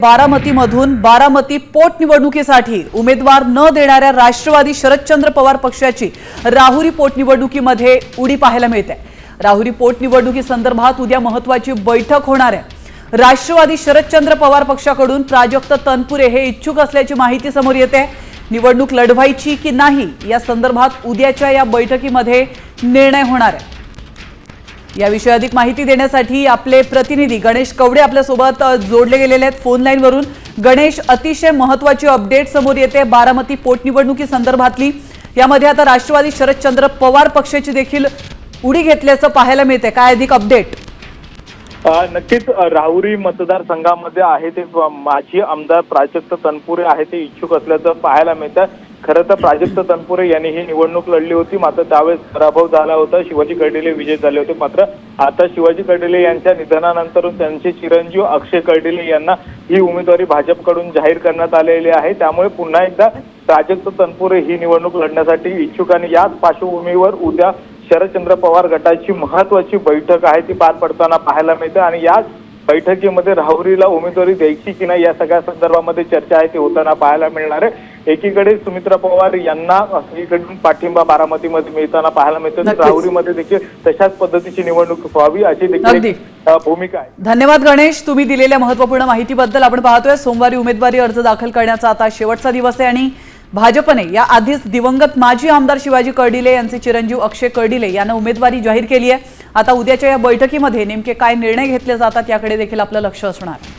बारामतीमधून बारामती पोटनिवडणुकीसाठी उमेदवार न देणाऱ्या राष्ट्रवादी शरदचंद्र पवार पक्षाची राहुरी पोटनिवडणुकीमध्ये उडी पाहायला मिळते। राहुरी पोटनिवडणुकीसंदर्भात उद्या महत्त्वाची बैठक होणार आहे। राष्ट्रवादी शरदचंद्र पवार पक्षाकडून प्राजक्त तनपुरे हे इच्छुक असल्याची माहिती समोर येते। निवडणूक लढवायची की नाही या संदर्भात उद्याच्या या बैठकीमध्ये निर्णय होणार आहे। याविषयी अधिक माहिती देण्यासाठी आपले प्रतिनिधी गणेश कवडे आपल्या सोबत जोडले गेलेले आहेत फोन लाईन वरून। गणेश, अतिशय महत्त्वाची अपडेट समोर येते बारामती पोटनिवडणुकी संदर्भातली। यामध्ये आता राष्ट्रवादी शरदचंद्र पवार पक्षाची देखील उडी घेतल्याचं पाहायला मिळते। काय अधिक अपडेट? नक्कीच राहुरी मतदारसंघामध्ये आहे ते माजी आमदार प्राजक्त तनपुरे आहे ते इच्छुक असल्याचं पाहायला मिळतं। खरं तर प्राजक्त तनपुरे यांनी ही निवडणूक लढली होती, मात्र त्यावेळेस पराभव झाला होता। शिवाजी कर्डिले विजय झाले होते। मात्र आता शिवाजी कर्डिले यांच्या निधनानंतर त्यांचे चिरंजीव अक्षय कर्डिले यांना ही उमेदवारी भाजपकडून जाहीर करण्यात आलेली आहे। त्यामुळे पुन्हा एकदा प्राजक्त तनपुरे ही निवडणूक लढण्यासाठी इच्छुक आणि याच पार्श्वभूमीवर उद्या शरदचंद्र पवार गटाची महत्त्वाची बैठक आहे ती पार पडताना पाहायला मिळते आणि याच बैठकीमध्ये राहुरीला उमेदवारी द्यायची की नाही या सगळ्या संदर्भामध्ये चर्चा आहे ती होताना पाहायला मिळणार आहे। एकीकडे सुमित्रा पवार यांना सगळीकडून पाठिंबा बारामतीमध्ये मिळताना पाहायला मिळतं, राहुरीमध्ये देखील तशाच पद्धतीची निवडणूक व्हावी अशी देखील भूमिका आहे। धन्यवाद गणेश, तुम्ही दिलेल्या महत्त्वपूर्ण माहितीबद्दल। आपण पाहतोय सोमवारी उमेदवारी अर्ज दाखल करण्याचा आता शेवटचा दिवस आहे आणि भाजपने या आधीच दिवंगत माजी आमदार शिवाजी कर्डिले यांचे चिरंजीव अक्षय कर्डिले यांना उमेदवारी जाहीर केली आहे। आता उद्याच्या या बैठकीमध्ये नेमके काय निर्णय घेतले जातात याकडे देखील आपलं लक्ष असणार आहे।